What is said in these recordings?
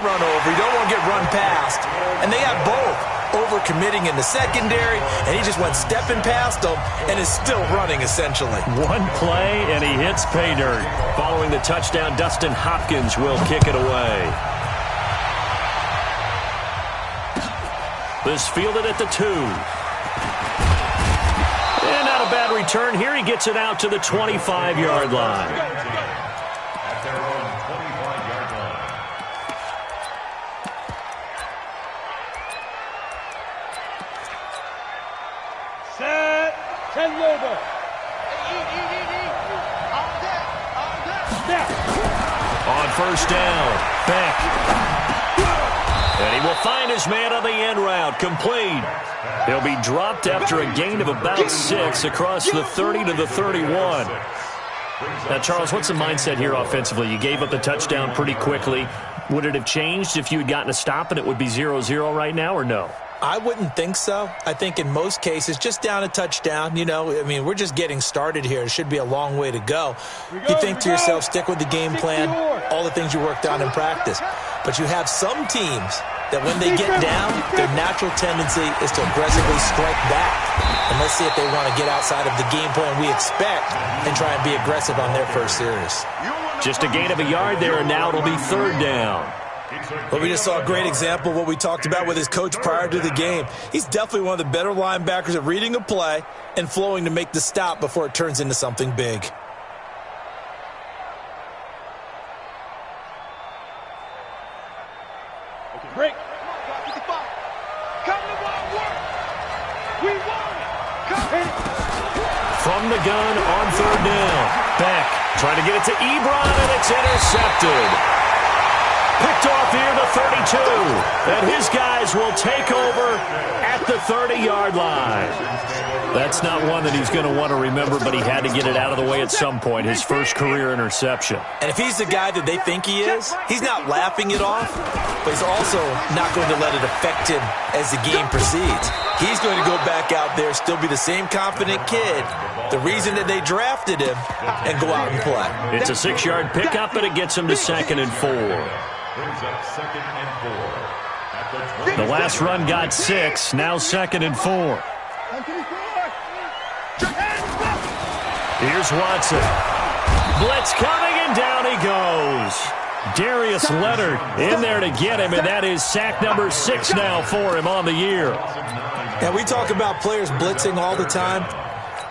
run over. You don't want to get run past. And they got both. Overcommitting in the secondary, and he just went stepping past them and is still running, essentially. One play, and he hits pay dirt. Following the touchdown, Dustin Hopkins will kick it away. This fielded at the 2. And not a bad return here. He gets it out to the 25-yard line. At their own 25-yard line. Set. 10 over. On first down, Beck. And he will find his man on the end route, complete. He'll be dropped after a gain of about 6 across the 30 to the 31. Now, Charles, what's the mindset here offensively? You gave up the touchdown pretty quickly. Would it have changed if you had gotten a stop and it would be 0-0 right now, or no? I wouldn't think so. I think in most cases, just down a touchdown, we're just getting started here. It should be a long way to go. You think to yourself, stick with the game plan, all the things you worked on in practice. But you have some teams that when they get down, their natural tendency is to aggressively strike back. And let's see if they want to get outside of the game plan we expect and try and be aggressive on their first series. Just a gain of a yard there, and now it'll be third down. Well, we just saw a great example of what we talked about with his coach prior to the game. He's definitely one of the better linebackers at reading a play and flowing to make the stop before it turns into something big. Break. From the gun on third down. Beck trying to get it to Ebron, and it's intercepted. Picked off here, the 32. And his guys will take over at the 30-yard line. That's not one that he's going to want to remember, but he had to get it out of the way at some point, his first career interception. And if he's the guy that they think he is, he's not laughing it off, but he's also not going to let it affect him as the game proceeds. He's going to go back out there, still be the same confident kid, the reason that they drafted him, and go out and play. It's a 6-yard pickup, and it gets him to 2nd and 4. Brings up 2nd and 4. The last run got 6, now 2nd and 4. Here's Watson. Blitz coming, and down he goes. Darius Leonard in there to get him, and that is sack number 6 now for him on the year. And we talk about players blitzing all the time.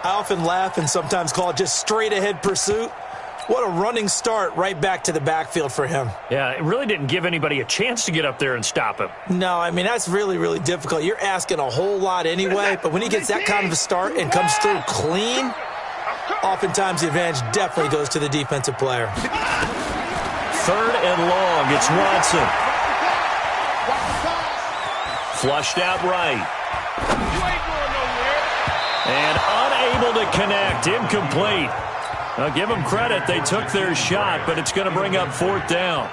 I often laugh and sometimes call it just straight-ahead pursuit. What a running start right back to the backfield for him. Yeah, it really didn't give anybody a chance to get up there and stop him. No, that's really, really difficult. You're asking a whole lot anyway, but when he gets that kind of a start and comes through clean, oftentimes the advantage definitely goes to the defensive player. 3rd and long, it's Watson. Flushed out right. And unable to connect, incomplete. Now, give them credit. They took their shot, but it's going to bring up 4th down.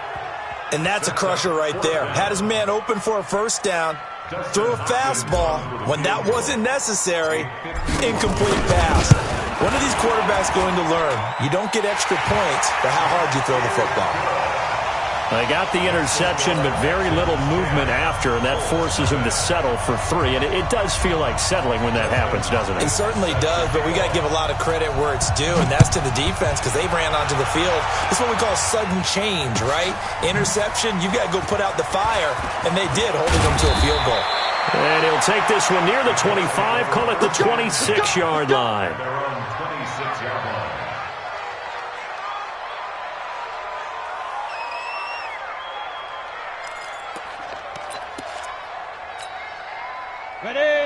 And that's a crusher right there. Had his man open for a first down, threw a fastball. When that wasn't necessary, incomplete pass. When are these quarterbacks going to learn? You don't get extra points for how hard you throw the football. They got the interception, but very little movement after, and that forces him to settle for 3. And it does feel like settling when that happens, doesn't it? It certainly does, but we got to give a lot of credit where it's due, and that's to the defense because they ran onto the field. It's what we call sudden change, right? Interception, you've got to go put out the fire, and they did, holding them to a field goal. And he'll take this one near the 25, call it the 26-yard line. Their own 26-yard line.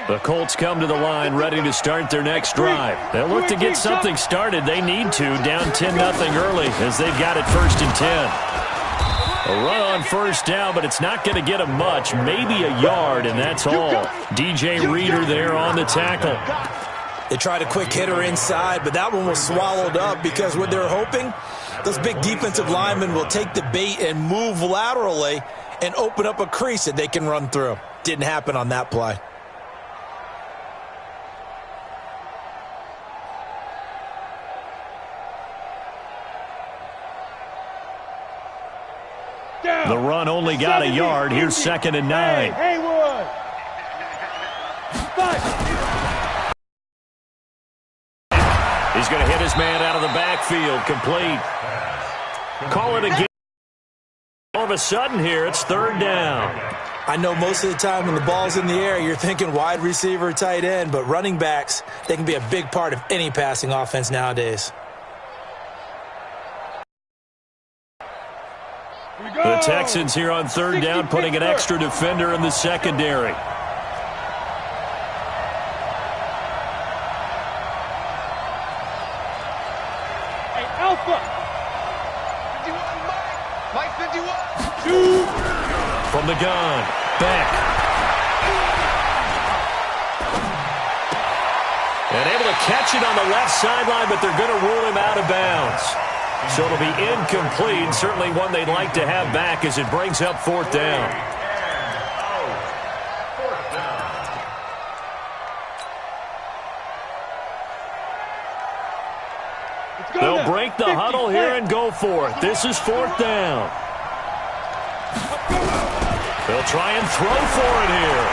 The Colts come to the line ready to start their next drive. They'll look to get something started. They need to, down 10-0 early as they've got it 1st and 10. A run on first down, but it's not going to get them much, maybe a yard, and that's all. DJ Reader there on the tackle. They tried a quick hitter inside, but that one was swallowed up because what they're hoping, those big defensive linemen will take the bait and move laterally and open up a crease that they can run through. Didn't happen on that play. The run run only got a yard. Here's 2nd and 9. Haywood. He's going to hit his man out of the backfield. Complete. Call it a game. All of a sudden here, it's 3rd down. I know most of the time when the ball's in the air, you're thinking wide receiver, tight end, but running backs, they can be a big part of any passing offense nowadays. The Texans here on 3rd down, putting an extra defender in the secondary. Hey, Alpha. 51, Mike 51. From the gun, Beck. And able to catch it on the left sideline, but they're going to rule him out of bounds. So it'll be incomplete, certainly one they'd like to have back as it brings up 4th down. They'll break the huddle here and go for it. This is 4th down. They'll try and throw for it here.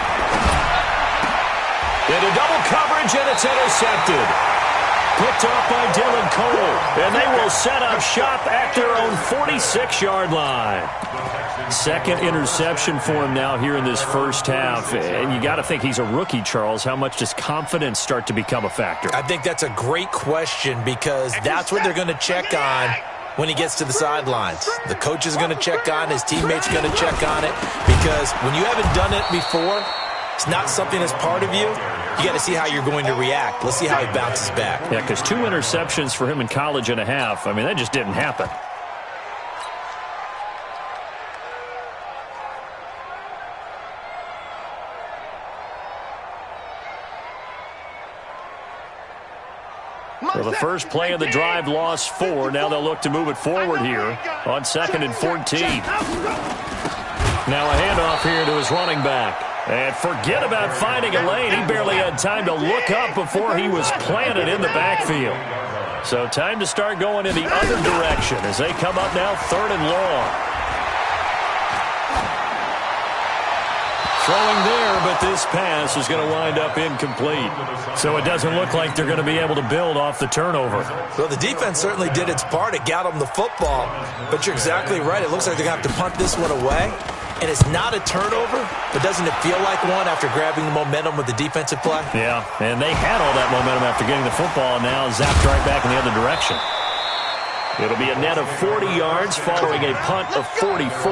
Into double coverage, and it's intercepted. Picked off by Dylan Cole, and they will set up shop at their own 46-yard line. 2nd interception for him now here in this first half. And you got to think he's a rookie, Charles. How much does confidence start to become a factor? I think that's a great question because that's what they're going to check on when he gets to the sidelines. The coach is going to check on, his teammates are going to check on it, because when you haven't done it before, it's not something that's part of you. You got to see how you're going to react. Let's see how he bounces back. Yeah, because 2 interceptions for him in college and a half. I mean, that just didn't happen. Well, the first play of the drive lost 4. Now they'll look to move it forward here on 2nd and 14. Now a handoff here to his running back. And forget about finding a lane. He barely had time to look up before he was planted in the backfield. So time to start going in the other direction as they come up now 3rd and long. Throwing there, but this pass is going to wind up incomplete. So it doesn't look like they're going to be able to build off the turnover. Well, the defense certainly did its part. It got them the football. But you're exactly right. It looks like they're going to have to punt this one away. And it's not a turnover, but doesn't it feel like one after grabbing the momentum with the defensive play? Yeah, and they had all that momentum after getting the football, and now zapped right back in the other direction. It'll be a net of 40 yards following a punt of 44.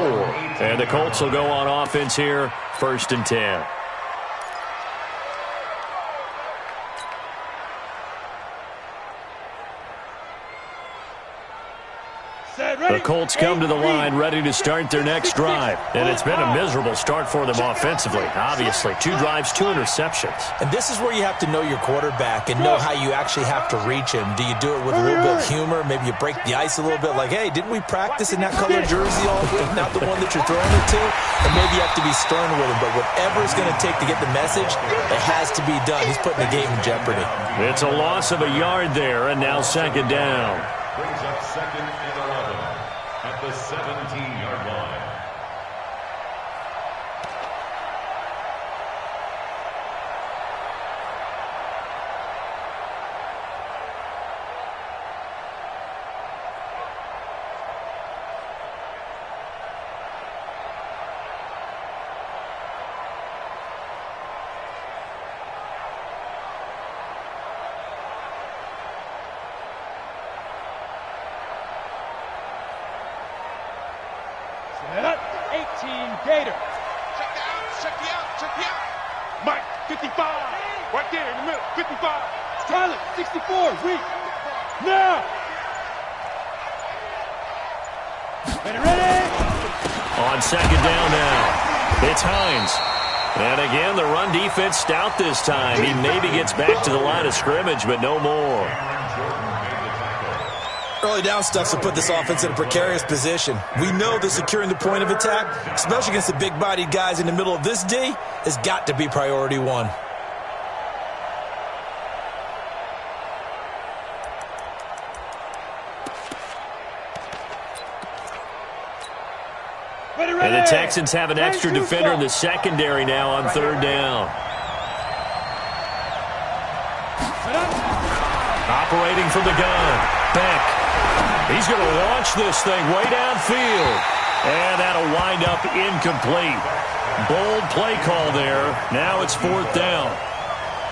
And the Colts will go on offense here, 1st and 10. The Colts come to the line ready to start their next drive. And it's been a miserable start for them offensively. Obviously, 2 drives, 2 interceptions. And this is where you have to know your quarterback and know how you actually have to reach him. Do you do it with a little bit of humor? Maybe you break the ice a little bit like, hey, didn't we practice in that color jersey all week? Not the one that you're throwing it to? And maybe you have to be stern with him. But whatever it's going to take to get the message, it has to be done. He's putting the game in jeopardy. It's a loss of a yard there, and now 2nd down. Brings up 2nd and 11 at the 17-yard line. Set up. 18 Gator. Check the out. Mike 55. Right there in the middle. 55. Charlie 64. Weak. Now. Ready. On 2nd down now, it's Hines. And again, the run defense stout this time. He maybe gets back to the line of scrimmage, but no more. Early down stuff to put this offense in a precarious position. We know that securing the point of attack, especially against the big-bodied guys in the middle of this D, has got to be priority 1. And the Texans have an extra defender in the secondary now on third down. Operating from the gun, Beck. He's going to launch this thing way downfield. And that'll wind up incomplete. Bold play call there. Now it's fourth down.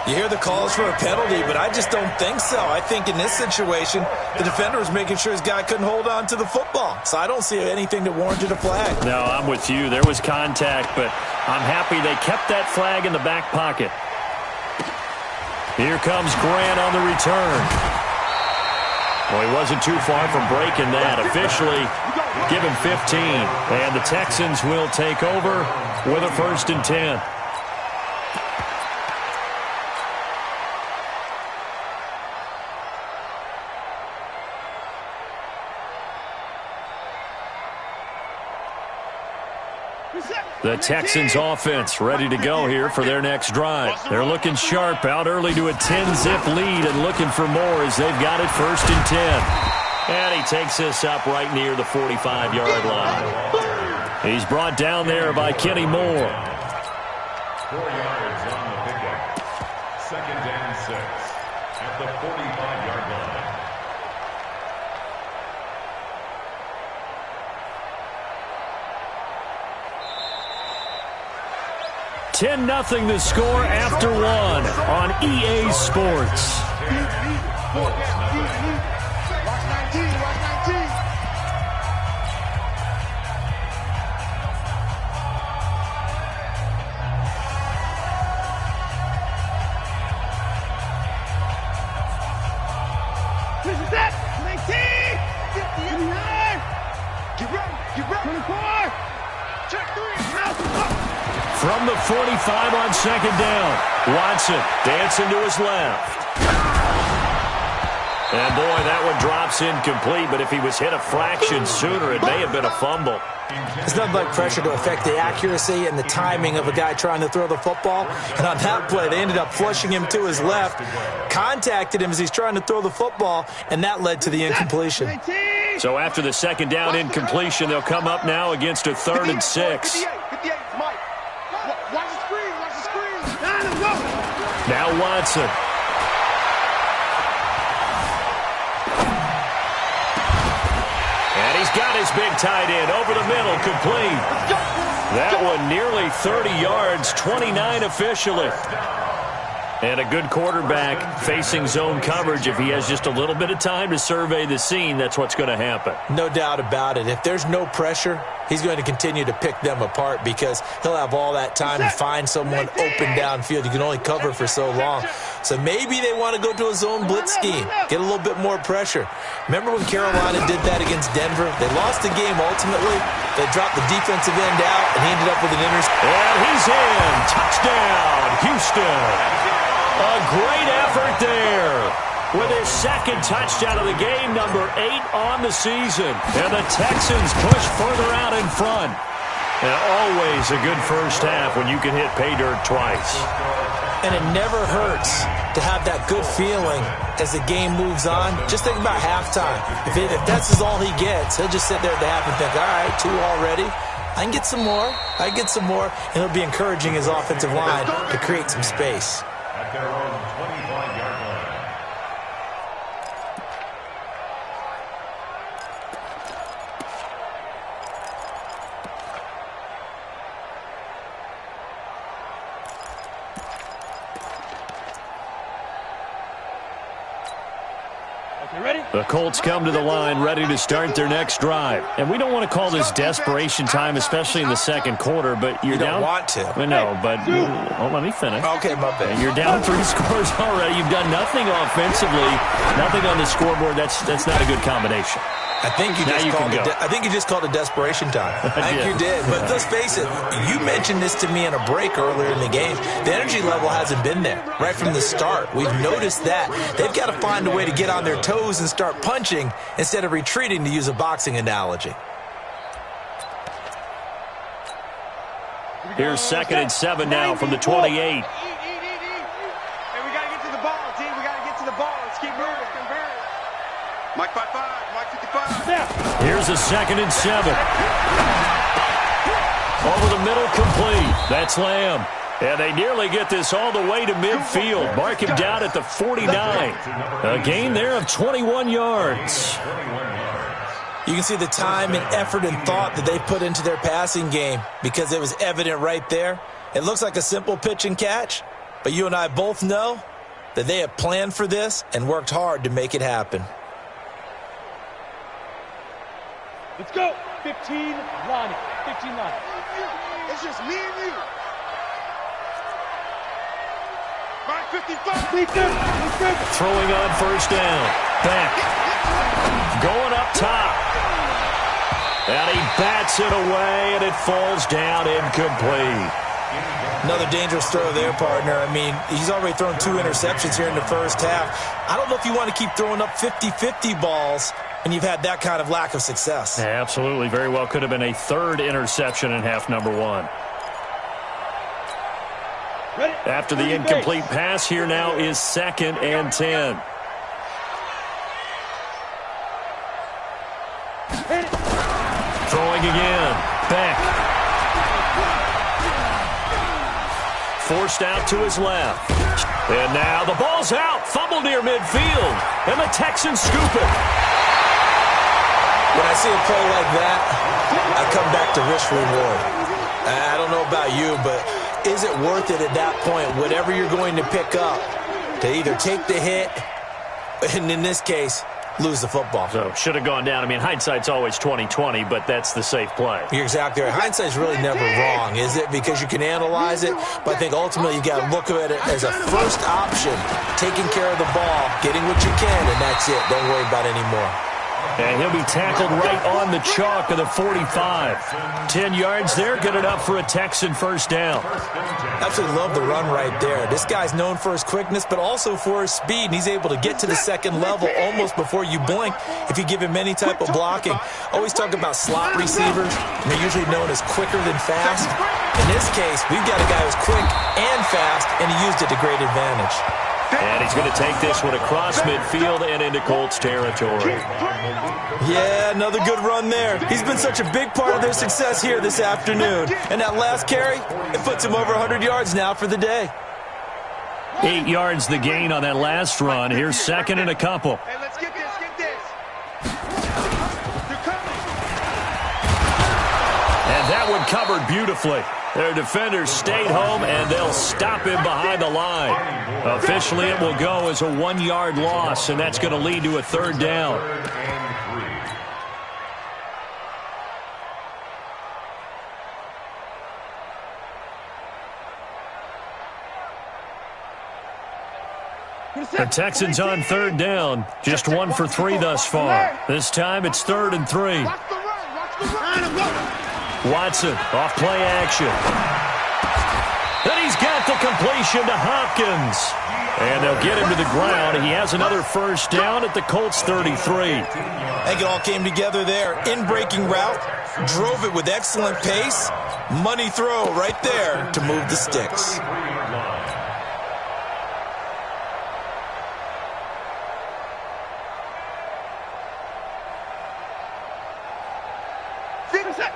You hear the calls for a penalty, but I just don't think so. I think in this situation, the defender was making sure his guy couldn't hold on to the football. So I don't see anything that warranted a flag. No, I'm with you. There was contact, but I'm happy they kept that flag in the back pocket. Here comes Grant on the return. Well, he wasn't too far from breaking that. Officially, give him 15. And the Texans will take over with a 1st and 10. The Texans offense ready to go here for their next drive. They're looking sharp, out early to a 10-zip lead and looking for more as they've got it 1st and 10. And he takes this up right near the 45-yard line. He's brought down there by Kenny Moore. 4 yards on the pickup. 2nd and 6 at the 45-yard line. 10-0 the score after 1 on EA Sports. From the 45 on 2nd down, Watson dancing to his left. And boy, that one drops incomplete, but if he was hit a fraction sooner, it may have been a fumble. It's nothing like pressure to affect the accuracy and the timing of a guy trying to throw the football. And on that play, they ended up flushing him to his left, contacted him as he's trying to throw the football, and that led to the incompletion. So after the 2nd down incompletion, they'll come up now against a 3rd and 6. Now Watson. And he's got his big tight end over the middle, complete. That one nearly 30 yards, 29 officially. And a good quarterback facing zone coverage. If he has just a little bit of time to survey the scene, that's what's going to happen. No doubt about it. If there's no pressure, he's going to continue to pick them apart because he'll have all that time to find someone open downfield. You can only cover for so long. So maybe they want to go to a zone blitz scheme, get a little bit more pressure. Remember when Carolina did that against Denver? They lost the game ultimately. They dropped the defensive end out, and he ended up with an interception. And he's in. Touchdown, Houston. A great effort there with his 2nd touchdown of the game, number 8 on the season. And the Texans push further out in front. And always a good first half when you can hit pay dirt twice. And it never hurts to have that good feeling as the game moves on. Just think about halftime. If that's all he gets, he'll just sit there at the half and think, all right, 2 already. I can get some more. I can get some more. And he'll be encouraging his offensive line to create some space. At their own 25-yard line. The Colts come to the line ready to start their next drive. And we don't want to call this desperation time, especially in the 2nd quarter, but you're down. You don't want to. No, but let me finish. Okay, my bad. You're down 3 scores already. You've done nothing offensively, nothing on the scoreboard. That's not a good combination. I think you just called it desperation time. I think you did. But let's face it, you mentioned this to me in a break earlier in the game. The energy level hasn't been there right from the start. We've noticed that. They've got to find a way to get on their toes and start punching instead of retreating, to use a boxing analogy. Here's 2nd and 7 now from the 28. Hey, we got to get to the ball, team. We got to get to the ball. Let's keep moving. Mike 5-5. Mike 55. Here's a 2nd and 7. Over the middle, complete. That's Lamb. And they nearly get this all the way to midfield. Mark him down at the 49. A gain there of 21 yards. You can see the time and effort and thought that they put into their passing game because it was evident right there. It looks like a simple pitch and catch, but you and I both know that they have planned for this and worked hard to make it happen. Let's go. 15 line. 15 line. It's just me and you. My 55. Throwing on first down. Beck. Going up top. And he bats it away, and it falls down incomplete. Another dangerous throw there, partner. I mean, he's already thrown 2 interceptions here in the first half. I don't know if you want to keep throwing up 50-50 balls when you've had that kind of lack of success. Yeah, absolutely. Very well could have been a 3rd interception in half number 1. After the incomplete pass, here now is 2nd and 10. Throwing again. Beck. Forced out to his left. And now the ball's out. Fumble near midfield. And the Texans scoop it. When I see a play like that, I come back to risk reward. I don't know about you, but is it worth it at that point, whatever you're going to pick up, to either take the hit, and in this case, lose the football? So, should have gone down. I mean, hindsight's always 20/20, but that's the safe play. You're exactly right. Hindsight's really never wrong, is it? Because you can analyze it, but I think ultimately you got to look at it as a first option, taking care of the ball, getting what you can, and that's it. Don't worry about it anymore. And he'll be tackled right on the chalk of the 45. 10 yards there, good enough for a Texan first down. Absolutely love the run right there. This guy's known for his quickness, but also for his speed, and he's able to get to the second level almost before you blink if you give him any type of blocking. Always talk about slot receivers, and they're usually known as quicker than fast. In this case, we've got a guy who's quick and fast, and he used it to great advantage. And he's going to take this one across midfield and into Colts territory. Yeah, another good run there. He's been such a big part of their success here this afternoon. And that last carry, it puts him over 100 yards now for the day. 8 yards the gain on that last run. Here's 2nd and a couple. Hey, let's get this, get this. They're coming. And that one covered beautifully. Their defenders stayed home, and they'll stop him behind the line. Officially, it will go as a 1-yard loss, and that's going to lead to a 3rd down. The Texans on 3rd down. Just 1 for 3 thus far. This time it's 3rd and 3. Watch the run, watch the run. Watson off play action. Then he's got the completion to Hopkins. And they'll get him to the ground. He has another first down at the Colts 33. I think it all came together there. In-breaking route, drove it with excellent pace. Money throw right there to move the sticks.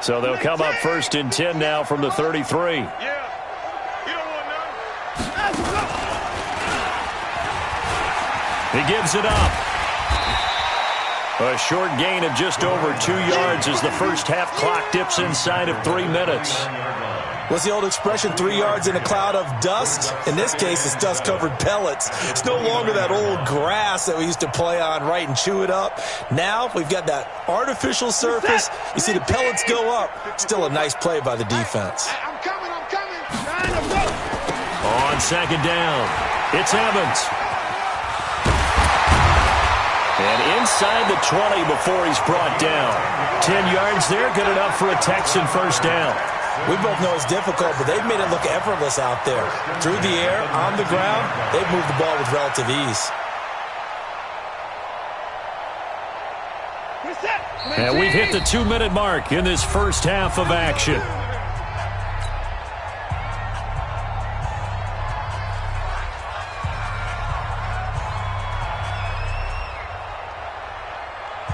So they'll come up 1st and 10 now from the 33. Yeah. You don't want none. He gives it up. A short gain of just over 2 yards as the first half clock dips inside of 3 minutes. What's the old expression, 3 yards in a cloud of dust? In this case, it's dust-covered pellets. It's no longer that old grass that we used to play on, right, and chew it up. Now we've got that artificial surface. You see the pellets go up. Still a nice play by the defense. I'm coming. On 2nd down, it's Evans. And inside the 20 before he's brought down. 10 yards there, good enough for a Texan first down. We both know it's difficult, but they've made it look effortless out there. Through the air, on the ground, they've moved the ball with relative ease. And we've hit the 2-minute mark in this first half of action.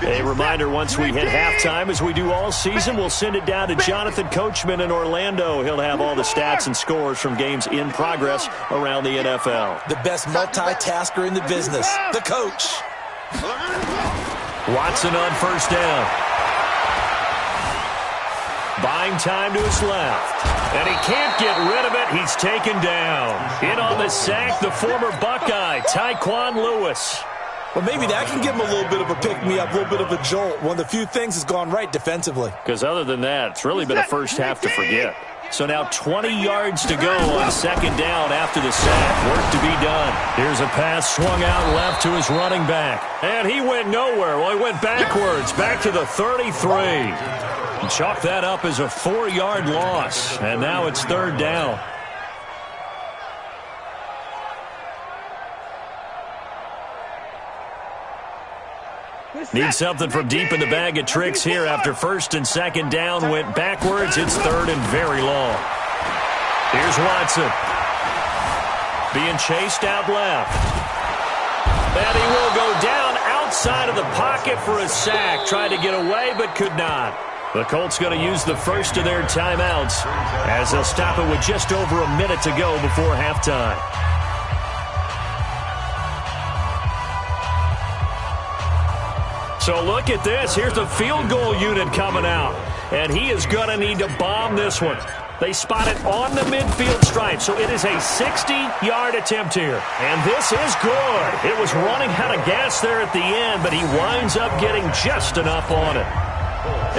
A reminder, once we hit halftime, as we do all season, we'll send it down to Jonathan Coachman in Orlando. He'll have all the stats and scores from games in progress around the NFL. The best multitasker in the business, the coach. Watson on first down. Buying time to his left. And he can't get rid of it. He's taken down. In on the sack, the former Buckeye, Tyquan Lewis. Well, maybe that can give him a little bit of a pick-me-up, a little bit of a jolt. One of the few things that's gone right defensively. Because other than that, it's really been a first half to forget. So now 20 yards to go on second down after the sack. Work to be done. Here's a pass swung out left to his running back. And he went nowhere. Well, he went backwards, back to the 33. And chalk that up as a 4-yard loss. And now it's third down. Need something from deep in the bag of tricks here after first and second down went backwards. It's third and very long. Here's Watson. Being chased out left. And he will go down outside of the pocket for a sack. Tried to get away but could not. The Colts going to use the first of their timeouts as they'll stop it with just over a minute to go before halftime. So look at this. Here's the field goal unit coming out. And he is going to need to bomb this one. They spot it on the midfield stripe. So it is a 60-yard attempt here. And this is good. It was running out of gas there at the end, but he winds up getting just enough on it.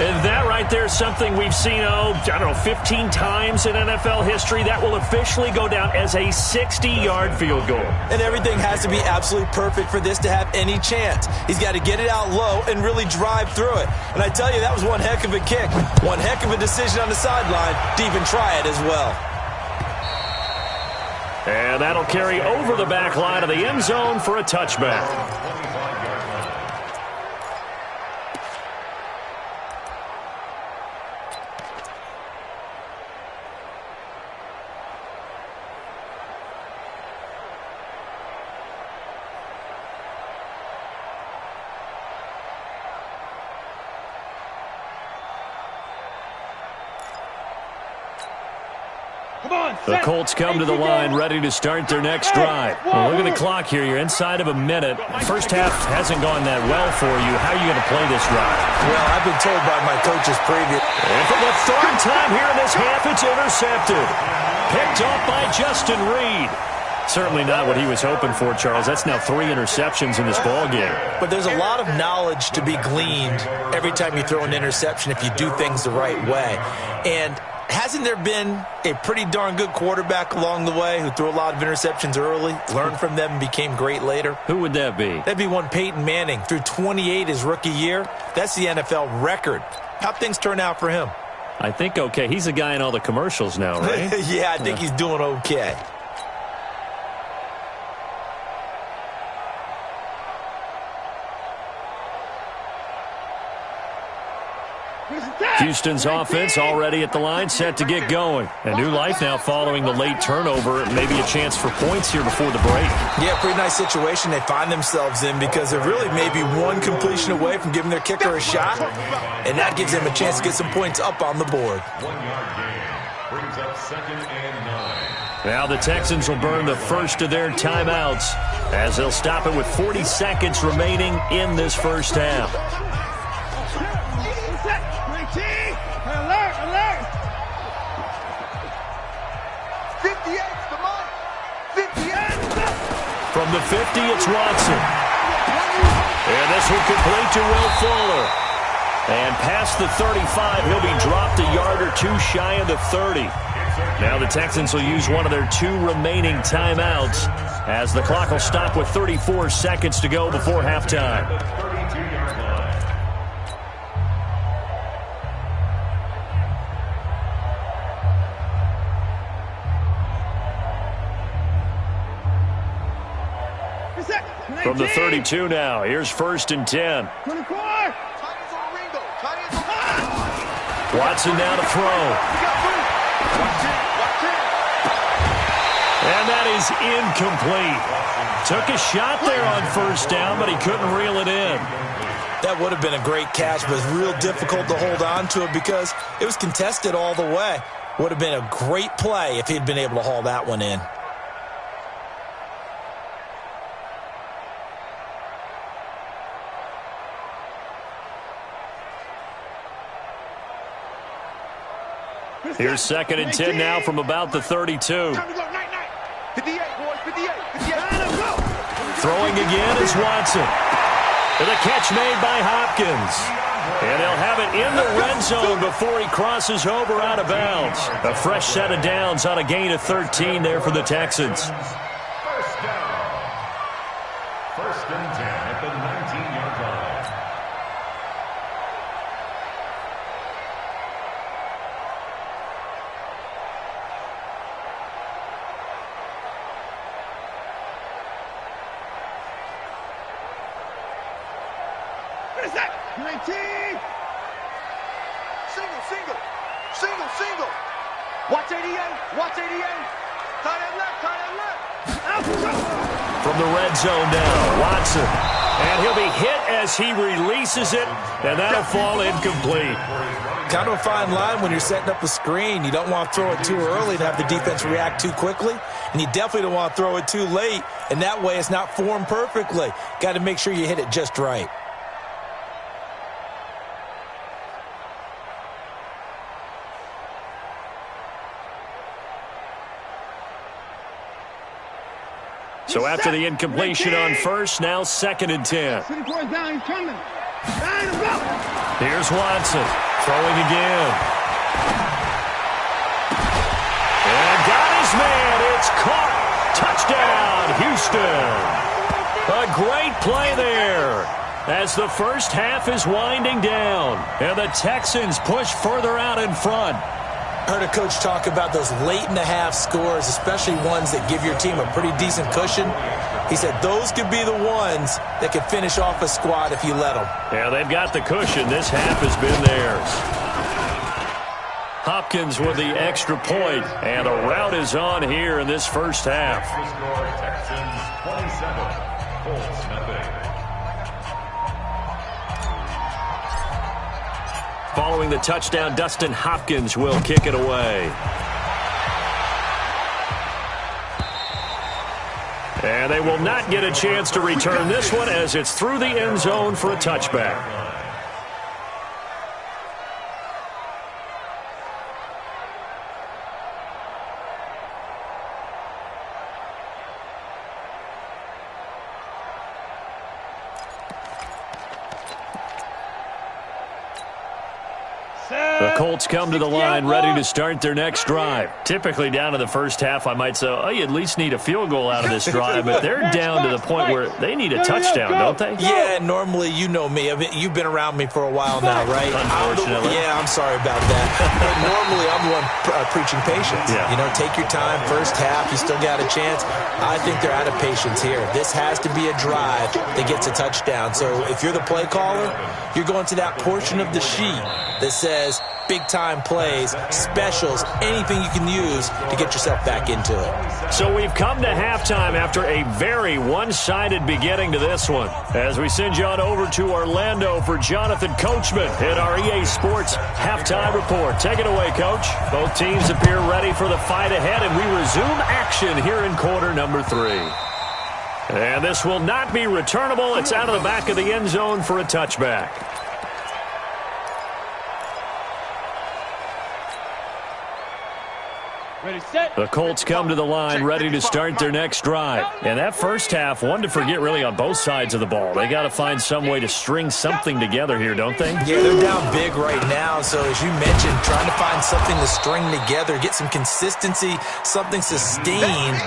And that right there is something we've seen, 15 times in NFL history. That will officially go down as a 60-yard field goal. And everything has to be absolutely perfect for this to have any chance. He's got to get it out low and really drive through it. And I tell you, that was one heck of a kick. One heck of a decision on the sideline to even try it as well. And that'll carry over the back line of the end zone for a touchback. The Colts come to the line, ready to start their next drive. Well, look at the clock here. You're inside of a minute. First half hasn't gone that well for you. How are you going to play this drive? Well, I've been told by my coaches previous. And for the third time here in this half, it's intercepted. Picked off by Justin Reed. Certainly not what he was hoping for, Charles. That's now 3 interceptions in this ballgame. But there's a lot of knowledge to be gleaned every time you throw an interception if you do things the right way. And hasn't there been a pretty darn good quarterback along the way who threw a lot of interceptions early, learned from them, and became great later? Who would that be? That'd be one Peyton Manning. Threw 28 his rookie year. That's the NFL record. How'd things turn out for him? I think okay. He's a guy in all the commercials now, right? Yeah, I think he's doing okay. Houston's offense already at the line, set to get going. A new life now following the late turnover. Maybe a chance for points here before the break. Yeah, pretty nice situation they find themselves in because they're really maybe one completion away from giving their kicker a shot, and that gives them a chance to get some points up on the board. 1-yard gain brings up 2nd and 9. Now the Texans will burn the first of their timeouts as they'll stop it with 40 seconds remaining in this first half. Alert! 58, come on! 58! From the 50, it's Watson. And this one complete to Will Fuller. And past the 35, he'll be dropped a yard or two shy of the 30. Now the Texans will use one of their 2 remaining timeouts as the clock will stop with 34 seconds to go before halftime. 32-yard line. From the 32 now, here's 1st and 10. 24! Watson now to throw. And that is incomplete. Took a shot there on first down, but he couldn't reel it in. That would have been a great catch, but it's real difficult to hold on to it because it was contested all the way. Would have been a great play if he'd been able to haul that one in. Here's 2nd and 10 now from about the 32. Time to go, night, night. 58, boys, 58, 58. Throwing again is Watson. And the catch made by Hopkins. And they'll have it in the red zone before he crosses over out of bounds. A fresh set of downs on a gain of 13 there for the Texans. First down. 1st and 10 at the 19-yard line. What is that? 19. Single, single. Single, single. Watch 88. Watch 88. Tight end left. Tight end left. From the red zone now, Watson. And he'll be hit as he releases it, and that'll fall incomplete. Kind of a fine line when you're setting up a screen. You don't want to throw it too early to have the defense react too quickly, and you definitely don't want to throw it too late, and that way it's not formed perfectly. Got to make sure you hit it just right. So after the incompletion on first, now 2nd and 10. Down, he's coming. Here's Watson, throwing again. And got his man. It's caught. Touchdown, Houston. A great play there as the first half is winding down. And the Texans push further out in front. Heard a coach talk about those late-in-the-half scores, especially ones that give your team a pretty decent cushion. He said those could be the ones that could finish off a squad if you let them. Yeah, they've got the cushion. This half has been theirs. Hopkins with the extra point, and the rout is on here in this first half. The score, Texans 27, Colts nothing. Following the touchdown, Dustin Hopkins will kick it away. And they will not get a chance to return this one as it's through the end zone for a touchback. The Colts come to the line ready to start their next drive. Typically down in the first half, I might say, oh, you at least need a field goal out of this drive, but they're down to the point where they need a touchdown, don't they? Yeah, normally, you know me. I mean, you've been around me for a while now, right? Unfortunately. I'm sorry about that. But normally, I'm the one preaching patience. Yeah. You know, take your time. First half, you still got a chance. I think they're out of patience here. This has to be a drive that gets a touchdown. So if you're the play caller, you're going to that portion of the sheet that says big-time plays, specials, anything you can use to get yourself back into it. So we've come to halftime after a very one-sided beginning to this one. As we send you on over to Orlando for Jonathan Coachman in our EA Sports Halftime Report. Take it away, Coach. Both teams appear ready for the fight ahead, and we resume action here in quarter number 3. And this will not be returnable. It's out of the back of the end zone for a touchback. Ready, set. The Colts come to the line ready to start their next drive. And that first half, one to forget really on both sides of the ball. They got to find some way to string something together here, don't they? Yeah, they're down big right now. So as you mentioned, trying to find something to string together, get some consistency, something sustained,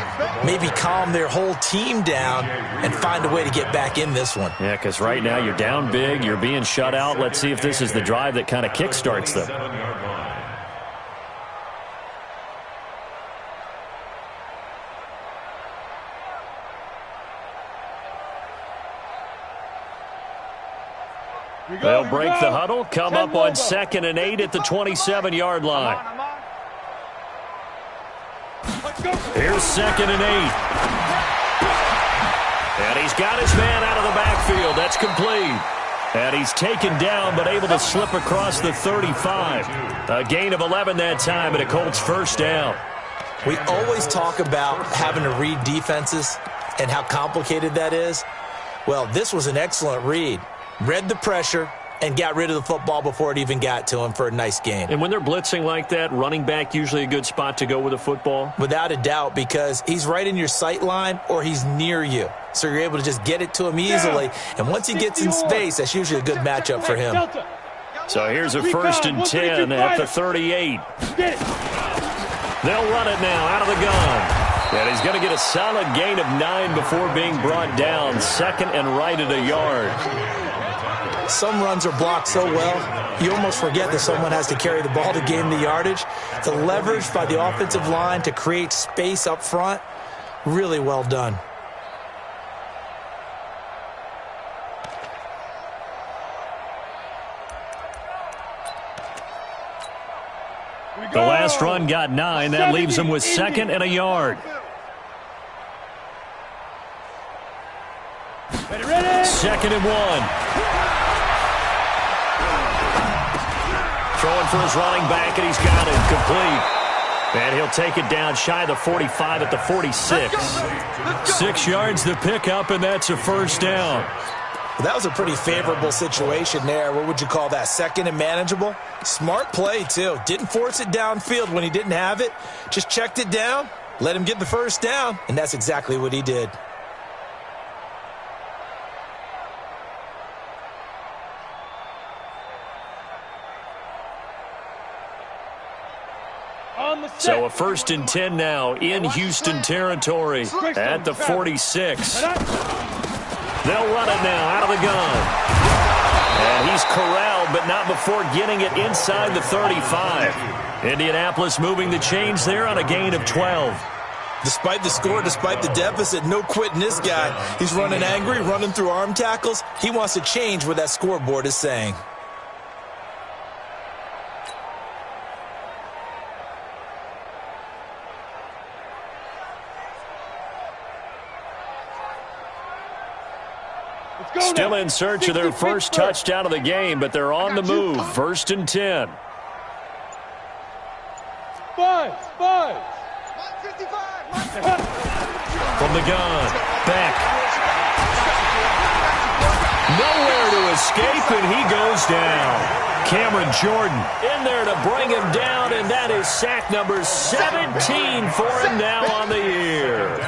maybe calm their whole team down and find a way to get back in this one. Yeah, because right now you're down big, you're being shut out. Let's see if this is the drive that kind of kickstarts them. 7-yard line. They'll break the huddle, come up on 2nd and 8 at the 27-yard line. Here's 2nd and 8. And he's got his man out of the backfield. That's complete. And he's taken down but able to slip across the 35. A gain of 11 that time and a Colts first down. We always talk about having to read defenses and how complicated that is. Well, this was an excellent read. Read the pressure and got rid of the football before it even got to him for a nice gain. And when they're blitzing like that, running back usually a good spot to go with a football? Without a doubt, because he's right in your sight line or he's near you. So you're able to just get it to him easily. And once he gets in space, that's usually a good matchup for him. So here's a 1st and 10 at the 38. They'll run it now out of the gun. And he's going to get a solid gain of 9 before being brought down. 2nd and right at a yard. Some runs are blocked so well, you almost forget that someone has to carry the ball to gain the yardage. The leverage by the offensive line to create space up front, really well done. The last run got 9. That leaves him with 2nd and a yard. Ready. 2nd and 1. Throwing for his running back, and he's got it complete. And he'll take it down shy of the 45 at the 46. 6 yards the pickup, and that's a first down. Well, that was a pretty favorable situation there. What would you call that? 2nd and manageable? Smart play, too. Didn't force it downfield when he didn't have it. Just checked it down, let him get the first down, and that's exactly what he did. So a 1st and 10 now in Houston territory at the 46. They'll run it now out of the gun. And he's corralled, but not before getting it inside the 35. Indianapolis moving the chains there on a gain of 12. Despite the score, despite the deficit, no quitting this guy. He's running angry, running through arm tackles. He wants to change what that scoreboard is saying. Still in search of their first touchdown of the game, but they're on the move. 1st and 10. 5. From the gun, Beck. Nowhere to escape, and he goes down. Cameron Jordan in there to bring him down, and that is sack number 17 for him now on the year.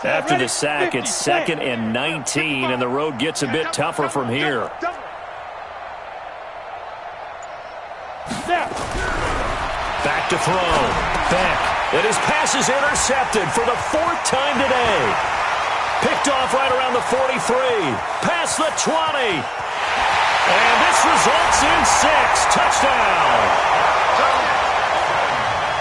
After the sack, it's 2nd and 19, and the road gets a bit tougher from here. Back to throw. Beck. And his pass is intercepted for the 4th time today. Picked off right around the 43. Past the 20. And this results in 6. Touchdown.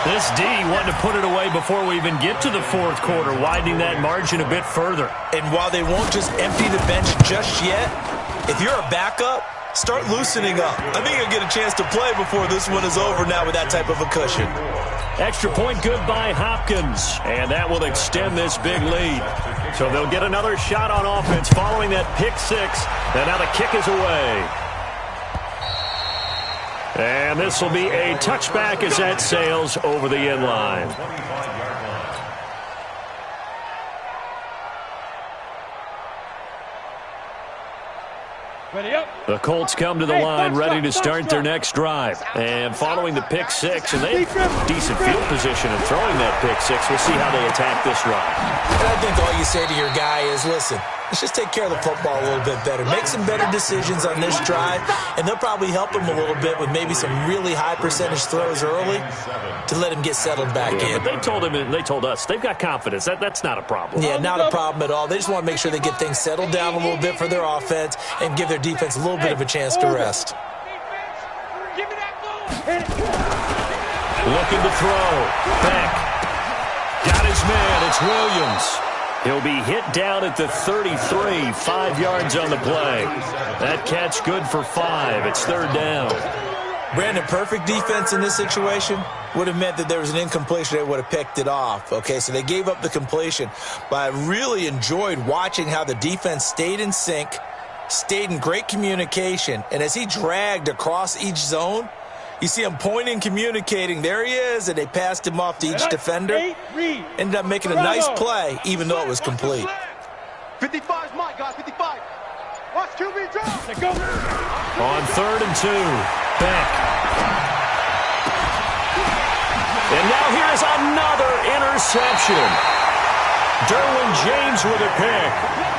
This D wanted to put it away before we even get to the 4th quarter, widening that margin a bit further. And while they won't just empty the bench just yet, if you're a backup, start loosening up. I think you'll get a chance to play before this one is over now with that type of a cushion. Extra point good by Hopkins, and that will extend this big lead. So they'll get another shot on offense following that pick 6, and now the kick is away. And this will be a touchback as that sails over the end line. Ready up. The Colts come to the line ready to start their next drive. And following the pick 6, and they have decent field position in throwing that pick 6. We'll see how they attack this drive. And I think all you say to your guy is, listen, let's just take care of the football a little bit better. Make some better decisions on this drive, and they'll probably help him a little bit with maybe some really high percentage throws early to let him get settled back in. But they told him, and they told us, they've got confidence. That's not a problem. Yeah, not a problem at all. They just want to make sure they get things settled down a little bit for their offense and give their defense a little bit of a chance to rest. Looking to throw. Beck. Got his man. It's Williams. He'll be hit down at the 33, 5 yards on the play. That catch good for 5. It's third down. Brandon, perfect defense in this situation would have meant that there was an incompletion. They would have picked it off. Okay, so they gave up the completion. But I really enjoyed watching how the defense stayed in sync, stayed in great communication. And as he dragged across each zone, you see him pointing, communicating. There he is, and they passed him off to each defender. Ended up making a nice play, even though it was complete. 55 is mine, guys. 55. Watch QB drop. Let's go. On 3rd and 2, Beck. And now here's another interception. Derwin James with a pick.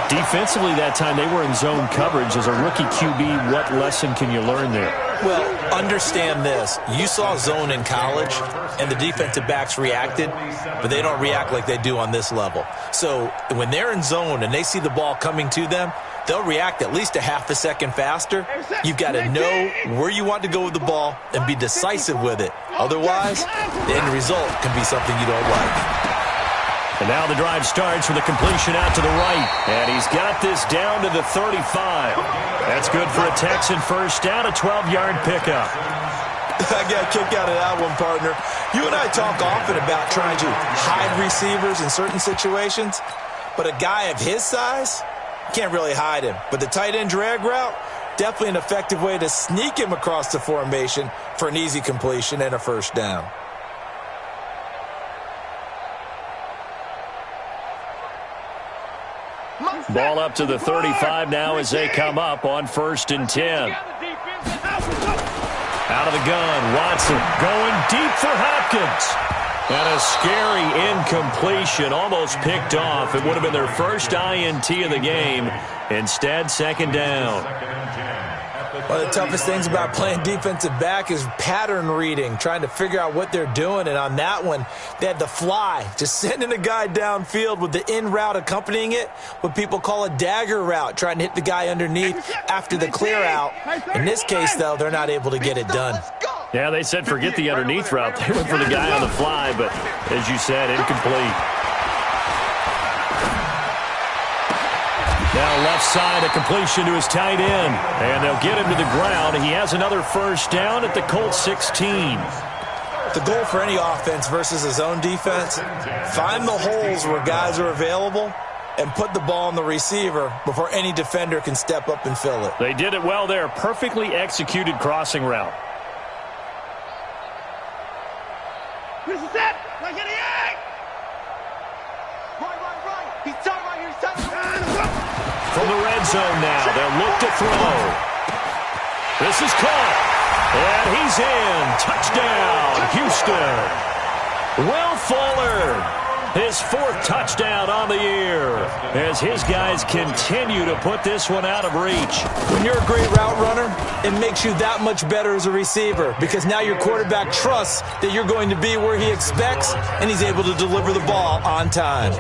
Defensively that time, they were in zone coverage. As a rookie QB, what lesson can you learn there? Well, understand this. You saw zone in college, and the defensive backs reacted, but they don't react like they do on this level. So when they're in zone and they see the ball coming to them, they'll react at least a half a second faster. You've got to know where you want to go with the ball and be decisive with it. Otherwise, the end result can be something you don't like. And now the drive starts with a completion out to the right. And he's got this down to the 35. That's good for a Texan first down, a 12-yard pickup. I got a kick out of that one, partner. You and I talk often about trying to hide receivers in certain situations, but a guy of his size, can't really hide him. But the tight end drag route, definitely an effective way to sneak him across the formation for an easy completion and a first down. Ball up to the 35 now as they come up on 1st and 10. Out of the gun, Watson going deep for Hopkins. And a scary incompletion, almost picked off. It would have been their first INT of the game. Instead, 2nd down. One of the toughest things about playing defensive back is pattern reading, trying to figure out what they're doing. And on that one, they had the fly, just sending a guy downfield with the in route accompanying it, what people call a dagger route, trying to hit the guy underneath after the clear out. In this case, though, they're not able to get it done. Yeah, they said forget the underneath route. They went for the guy on the fly, but as you said, incomplete. Now left side, a completion to his tight end. And they'll get him to the ground. He has another first down at the Colts 16. The goal for any offense versus a zone defense, find the holes where guys are available and put the ball on the receiver before any defender can step up and fill it. They did it well there. Perfectly executed crossing route. This is it. Like an egg. Right. He's tight right here. He's tight. From the red zone now, they'll look to throw. This is caught. And he's in. Touchdown, Houston. Will Fuller, his 4th touchdown on the year, as his guys continue to put this one out of reach. When you're a great route runner, it makes you that much better as a receiver because now your quarterback trusts that you're going to be where he expects, and he's able to deliver the ball on time.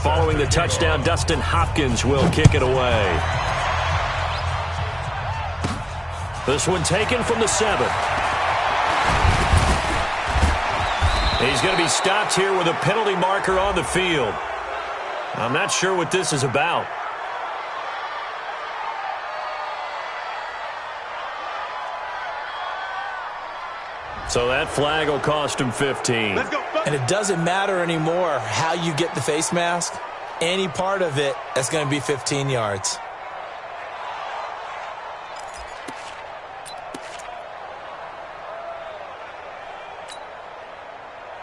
Following the touchdown, Dustin Hopkins will kick it away. This one taken from the 7. He's going to be stopped here with a penalty marker on the field. I'm not sure what this is about. So that flag will cost him 15. And it doesn't matter anymore how you get the face mask. Any part of it, that's going to be 15 yards.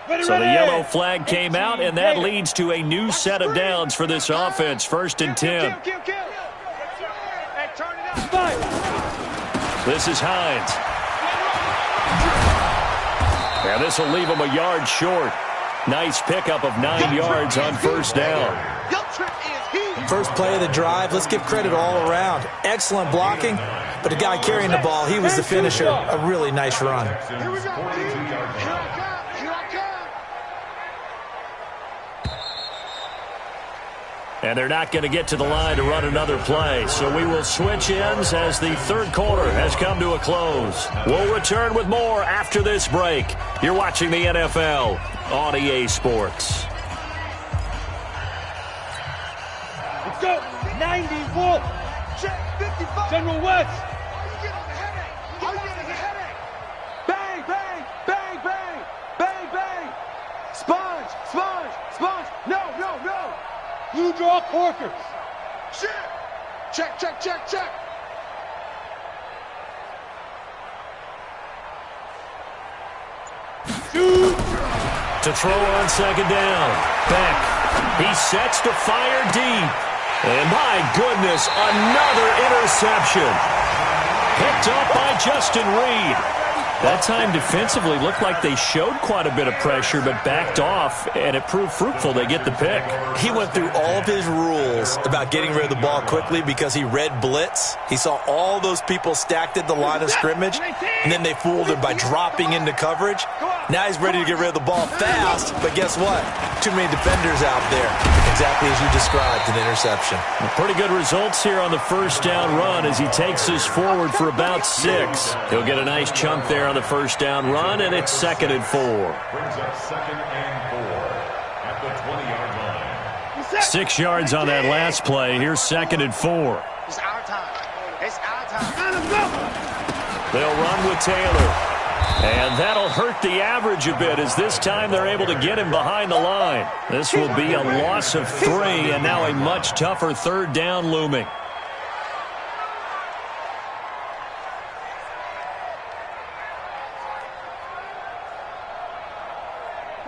So the yellow flag came out, and that leads to a new set of downs for this offense. 1st and 10. This is Hines. And this will leave him a yard short. Nice pickup of 9 yards on first down. First play of the drive. Let's give credit all around. Excellent blocking, but the guy carrying the ball, he was the finisher. A really nice run. And they're not going to get to the line to run another play. So we will switch ends as the third quarter has come to a close. We'll return with more after this break. You're watching the NFL on EA Sports. Let's go. 90 Wolf. Check 55. General West. How you getting a headache? How you getting a headache? Bang, bang, bang, bang, bang, bang. Sponge, sponge, sponge. No, no, no. Blue draw corkers. Check. Check, check, check, check. Shoot. To throw on second down. Beck. He sets to fire deep. And my goodness, another interception. Picked up by Justin Reed. That time defensively looked like they showed quite a bit of pressure but backed off, and it proved fruitful. They get the pick. He went through all of his rules about getting rid of the ball quickly because he read blitz. He saw all those people stacked at the line of scrimmage, and then they fooled him by dropping into coverage. Now he's ready to get rid of the ball fast, but guess what? Too many defenders out there. Exactly as you described, an interception. Pretty good results here on the first down run as he takes us forward for about 6. He'll get a nice chunk there on the first down run, and it's 2nd and 4. Brings up 2nd and 4 at the 20-yard line. 6 yards on that last play. Here's 2nd and 4. It's our time. It's our time. They'll run with Taylor. And that'll hurt the average a bit as this time they're able to get him behind the line. This will be a loss of 3 and now a much tougher third down looming.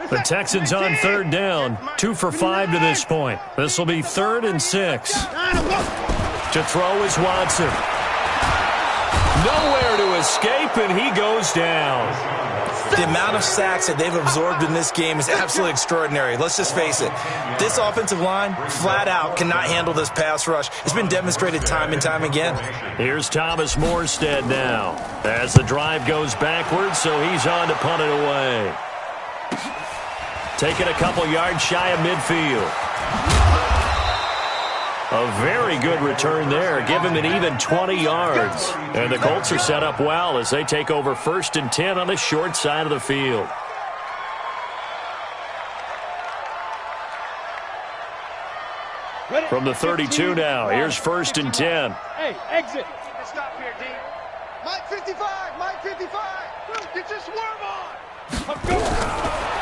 The Texans on third down, 2 for 5 to this point. This will be 3rd and 6. To throw is Watson. Nowhere to escape, and he goes down. The amount of sacks that they've absorbed in this game is absolutely extraordinary. Let's just face it. This offensive line, flat out, cannot handle this pass rush. It's been demonstrated time and time again. Here's Thomas Morstead now as the drive goes backwards, so he's on to punt it away. Taking a couple yards shy of midfield. A very good return there. Give him an even 20 yards. And the Colts are set up well as they take over 1st and 10 on the short side of the field. From the 32 now, here's 1st and 10. Hey, exit. Stop here, D. Mike 55, Mike 55. Get your swerve on.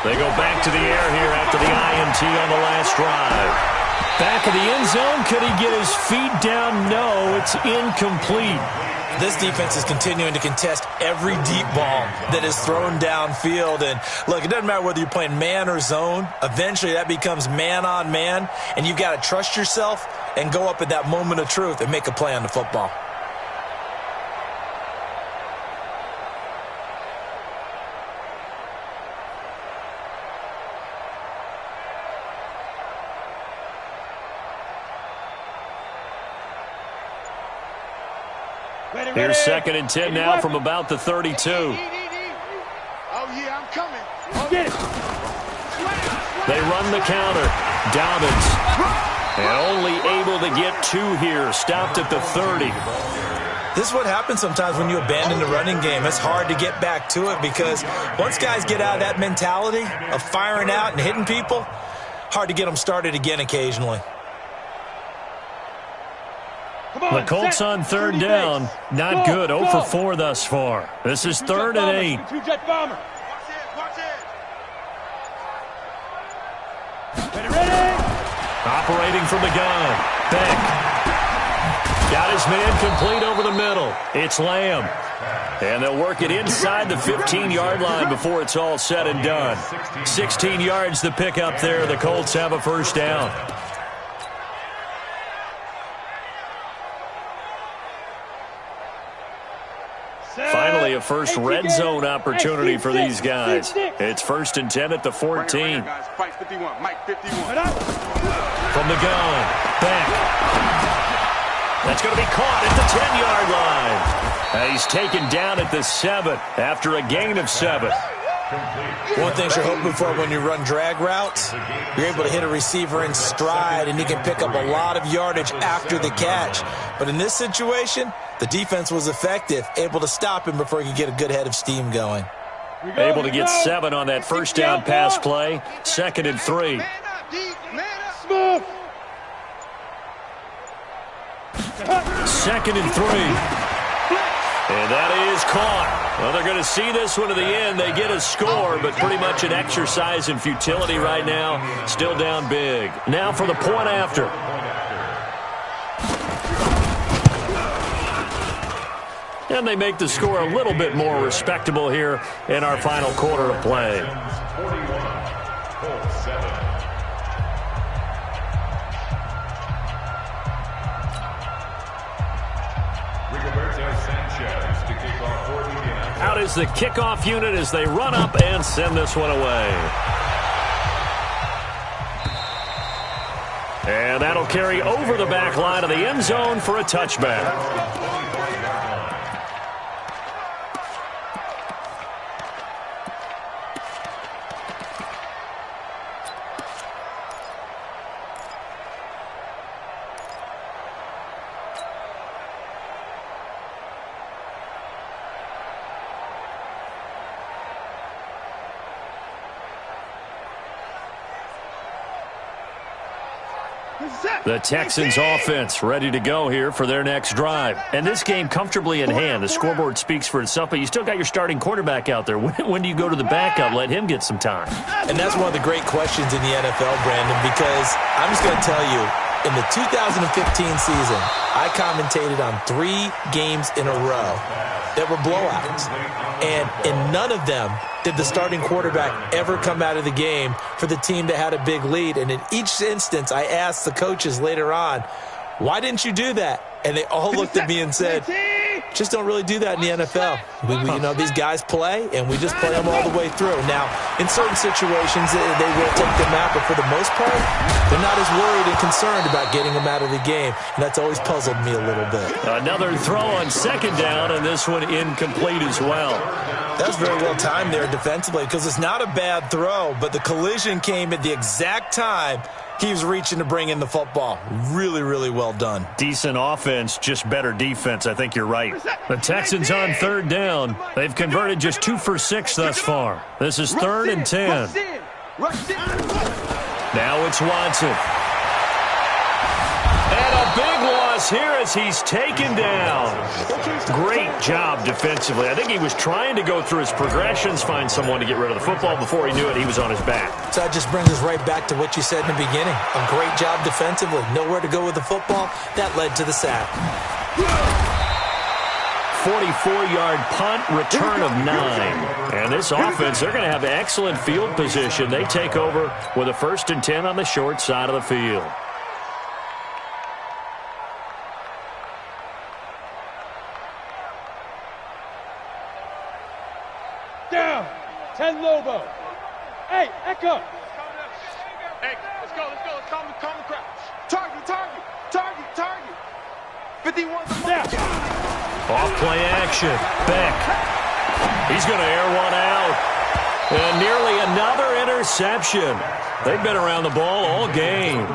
They go back to the air here after the INT on the last drive. Back of the end zone. Could he get his feet down? No, it's incomplete. This defense is continuing to contest every deep ball that is thrown downfield. And look, it doesn't matter whether you're playing man or zone. Eventually that becomes man on man. And you've got to trust yourself and go up at that moment of truth and make a play on the football. Here's 2nd and 10 now from about the 32. Oh, yeah, I'm coming. Get it. They run the counter. Dobbins. And only able to get 2 here. Stopped at the 30. This is what happens sometimes when you abandon the running game. It's hard to get back to it because once guys get out of that mentality of firing out and hitting people, hard to get them started again occasionally. The Colts on third down. Not good. 0 for 4 thus far. This is 3rd and 8. Two-jet bomber. Watch it. Ready. Operating from the gun. Beck. Got his man complete over the middle. It's Lamb. And they'll work it inside the 15-yard line before it's all said and done. 16 yards the pickup there. The Colts have a first down. Finally, a first red zone opportunity for these guys. It's 1st and 10 at the 14. Fight 51, Mike 51. From the gun, Beck. That's going to be caught at the 10-yard line. He's taken down at the 7 after a gain of 7. One thing you're hoping for when you run drag routes, you're able to hit a receiver in stride, and he can pick up a lot of yardage after the catch. But in this situation, the defense was effective, able to stop him before he could get a good head of steam going. Able to get 7 on that first down pass play. 2nd and 3. Smooth. 2nd and 3. And that is caught. Well, they're going to see this one to the end. They get a score, but pretty much an exercise in futility right now. Still down big. Now for the point after. And they make the score a little bit more respectable here in our final quarter of play. Out is the kickoff unit as they run up and send this one away. And that'll carry over the back line of the end zone for a touchback. The Texans offense ready to go here for their next drive. And this game comfortably in hand. The scoreboard speaks for itself, but you still got your starting quarterback out there. When do you go to the backup? Let him get some time. And that's one of the great questions in the NFL, Brandon, because I'm just going to tell you, in the 2015 season, I commentated on 3 games in a row that were blowouts. And in none of them did the starting quarterback ever come out of the game for the team that had a big lead. And in each instance, I asked the coaches later on, why didn't you do that? And they all looked at me and said, just don't really do that in the NFL. You know, these guys play, and we just play them all the way through. Now, in certain situations, they will take them out, but for the most part, they're not as worried and concerned about getting them out of the game, and that's always puzzled me a little bit. Another throw on 2nd down, and this one incomplete as well. That was very well timed there defensively because it's not a bad throw, but the collision came at the exact time he was reaching to bring in the football. Really, really well done. Decent offense, just better defense. I think you're right. The Texans on 3rd down. They've converted just 2 for 6 thus far. This is 3rd and 10. Now it's Watson. And a big loss here as he's taken down. Great job defensively. I think he was trying to go through his progressions, find someone to get rid of the football. Before he knew it, he was on his back. So that just brings us right back to what you said in the beginning. A great job defensively. Nowhere to go with the football. That led to the sack. 44-yard punt, return of 9. And this offense, they're going to have excellent field position. They take over with a 1st and 10 on the short side of the field. Down. 10 Lobo. Hey, Echo. Hey, let's go. Let's calm the crowd. Target. 51. Off play action. Beck. He's going to air one out. And nearly another interception. They've been around the ball all game.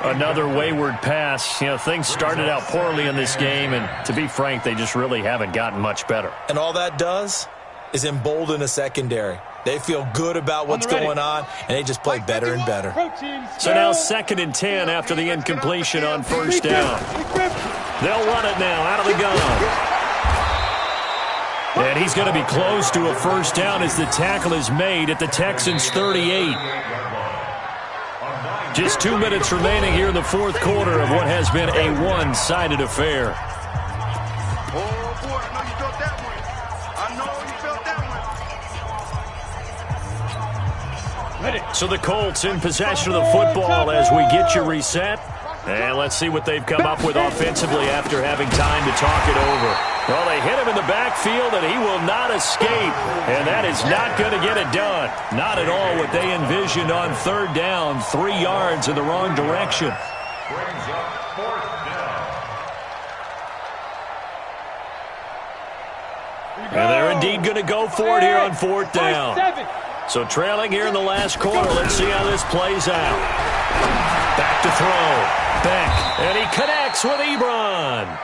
Another wayward pass. You know, things started out poorly in this game, and to be frank, they just really haven't gotten much better. And all that does is embolden a secondary. They feel good about what's going on, and they just play better and better. So now 2nd and 10 after the incompletion on 1st down. They'll run it now out of the gun. And he's going to be close to a 1st down as the tackle is made at the Texans' 38. Just 2 minutes remaining here in the 4th quarter of what has been a one-sided affair. So the Colts in possession of the football as we get you reset. And let's see what they've come up with offensively after having time to talk it over. Well, they hit him in the backfield, and he will not escape. And that is not going to get it done. Not at all what they envisioned on 3rd down. 3 yards in the wrong direction. Brings up 4th down. And they're indeed going to go for it here on 4th down. So trailing here in the last quarter. Let's see how this plays out. Back to throw. Beck. And he connects with Ebron.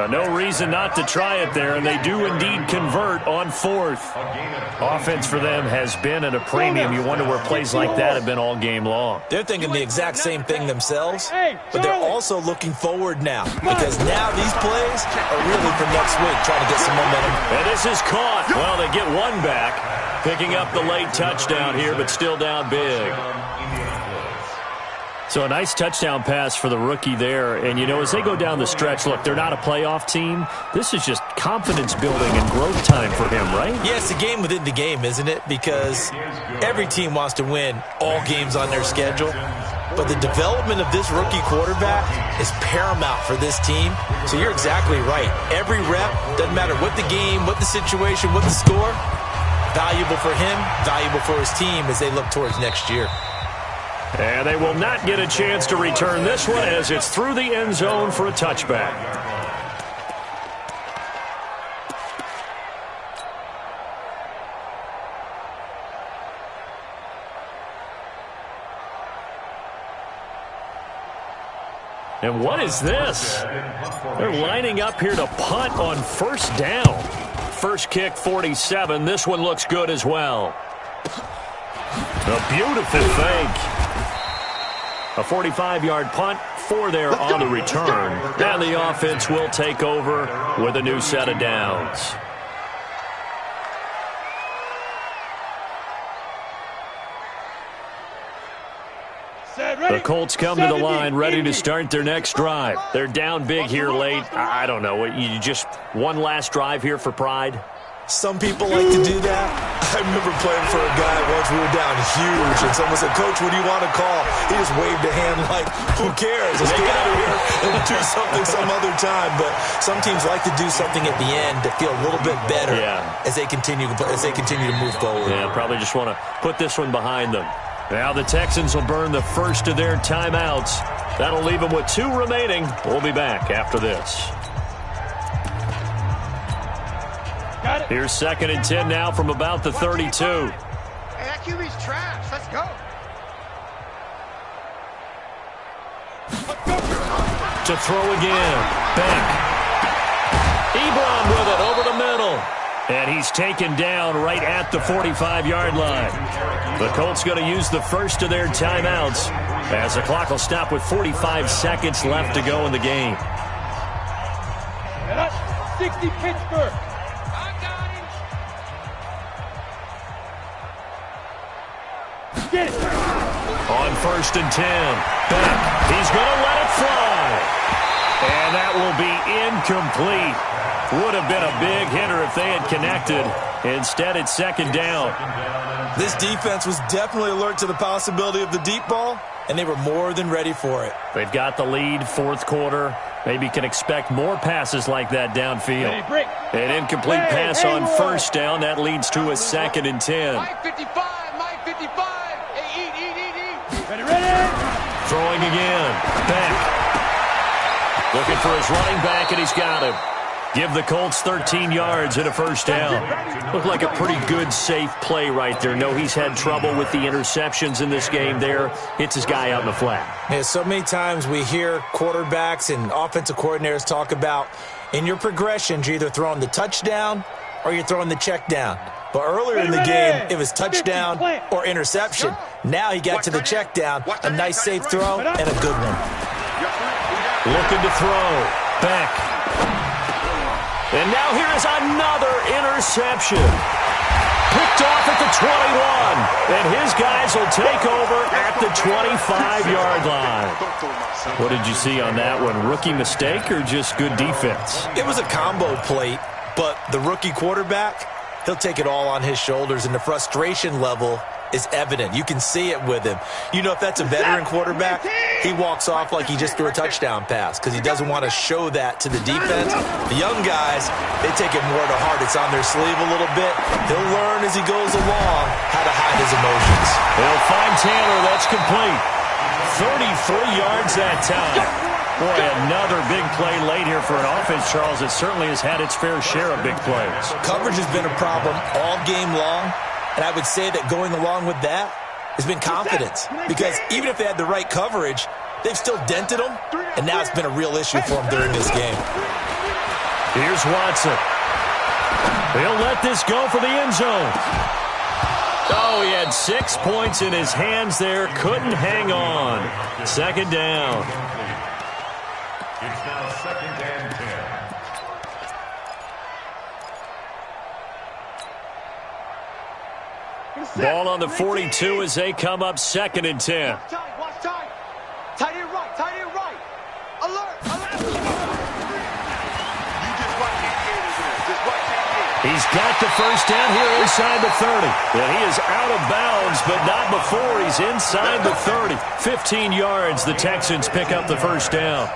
No reason not to try it there, and they do indeed convert on 4th. Offense for them has been at a premium. You wonder where plays like that have been all game long. They're thinking the exact same thing themselves, but they're also looking forward now, because now these plays are really for next week, trying to get some momentum. And this is caught. Well, they get one back, picking up the late touchdown here, but still down big. So a nice touchdown pass for the rookie there. And, you know, as they go down the stretch, look, they're not a playoff team. This is just confidence building and growth time for him, right? Yeah, it's a game within the game, isn't it? Because every team wants to win all games on their schedule. But the development of this rookie quarterback is paramount for this team. So you're exactly right. Every rep, doesn't matter what the game, what the situation, what the score, valuable for him, valuable for his team as they look towards next year. And they will not get a chance to return this one as it's through the end zone for a touchback. And what is this? They're lining up here to punt on 1st down. First kick, 47. This one looks good as well. A beautiful fake. A 45-yard punt, 4 there on the return. And the offense will take over with a new set of downs. The Colts come to the line ready to start their next drive. They're down big here late. I don't know. You just one last drive here for pride? Some people like to do that. I remember playing for a guy once. We were down huge, and someone said, "Coach, what do you want to call?" He just waved a hand like, "Who cares? Let's get out of here and do something some other time." But some teams like to do something at the end to feel a little bit better as they continue to move forward. Yeah, probably just want to put this one behind them. Now the Texans will burn the first of their timeouts. That'll leave them with 2 remaining. We'll be back after this. Here's 2nd and 10 now from about the 32. Hey, that QB's trash. Let's go. To throw again. Beck. Ebron with it over the middle. And he's taken down right at the 45-yard line. The Colts going to use the first of their timeouts as the clock will stop with 45 seconds left to go in the game. 60 Pittsburgh. Get it. On 1st and 10. Beck. He's going to let it fly. And that will be incomplete. Would have been a big hitter if they had connected. Instead, it's 2nd down. This defense was definitely alert to the possibility of the deep ball, and they were more than ready for it. They've got the lead, 4th quarter. Maybe can expect more passes like that downfield. An incomplete pass on 1st down. That leads to a 2nd and 10. Mike 55, Mike 55. Hey, eat. Ready. Throwing again. Beck. Looking for his running back, and he's got him. Give the Colts 13 yards and a 1st down. Looked like a pretty good, safe play right there. No, he's had trouble with the interceptions in this game there. Hits his guy out in the flat. Yeah, so many times we hear quarterbacks and offensive coordinators talk about in your progressions, you're either throwing the touchdown or you're throwing the check down. But earlier in the game, it was touchdown or interception. Now he got to the check down, a nice safe throw, and a good one. Looking to throw. Beck. And now here is another interception. Picked off at the 21. And his guys will take over at the 25-yard line. What did you see on that one? Rookie mistake or just good defense? It was a combo plate, but the rookie quarterback, he'll take it all on his shoulders, and the frustration level is evident. You can see it with him. You know, if that's a veteran quarterback, he walks off like he just threw a touchdown pass because he doesn't want to show that to the defense. The young guys, they take it more to heart. It's on their sleeve a little bit. He'll learn as he goes along how to hide his emotions. They'll find Tanner. That's complete. 33 yards that time. Boy, another big play late here for an offense, Charles. It certainly has had its fair share of big plays. Coverage has been a problem all game long, and I would say that going along with that has been confidence. Because even if they had the right coverage, they've still dented them, and now it's been a real issue for them during this game. Here's Watson. He'll let this go for the end zone. Oh, he had 6 points in his hands there. Couldn't hang on. Second down. It's now 2nd and 10. Ball on the 42 as they come up 2nd and 10. Watch time. Tight end right, tight end right. Alert, alert. You just watch it. Just watch it. He's got the first down here inside the 30. And he is out of bounds, but not before he's inside the 30. 15 yards, the Texans pick up the first down.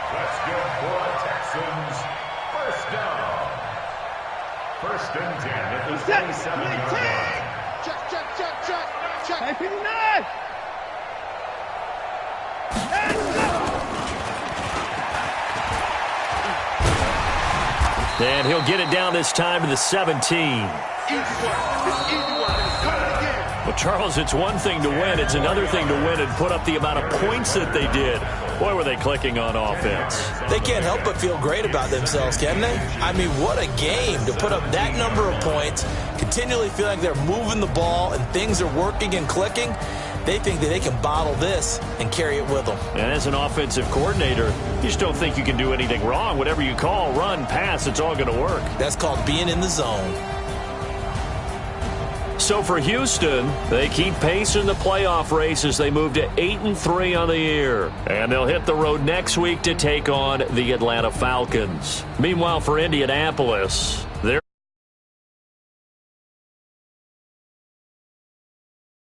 That's good for Texans. First down. 1st and 10 at the 27-yard line. Check. Hey, 59. And he'll get it down this time to the 17. Well, Charles, it's one thing to win. It's another thing to win and put up the amount of points that they did. Boy, were they clicking on offense. They can't help but feel great about themselves, can they? I mean, what a game to put up that number of points, continually feel like they're moving the ball and things are working and clicking. They think that they can bottle this and carry it with them. And as an offensive coordinator, you just don't think you can do anything wrong. Whatever you call, run, pass, it's all going to work. That's called being in the zone. So for Houston, they keep pace in the playoff race as they move to 8-3 on the year. And they'll hit the road next week to take on the Atlanta Falcons. Meanwhile, for Indianapolis,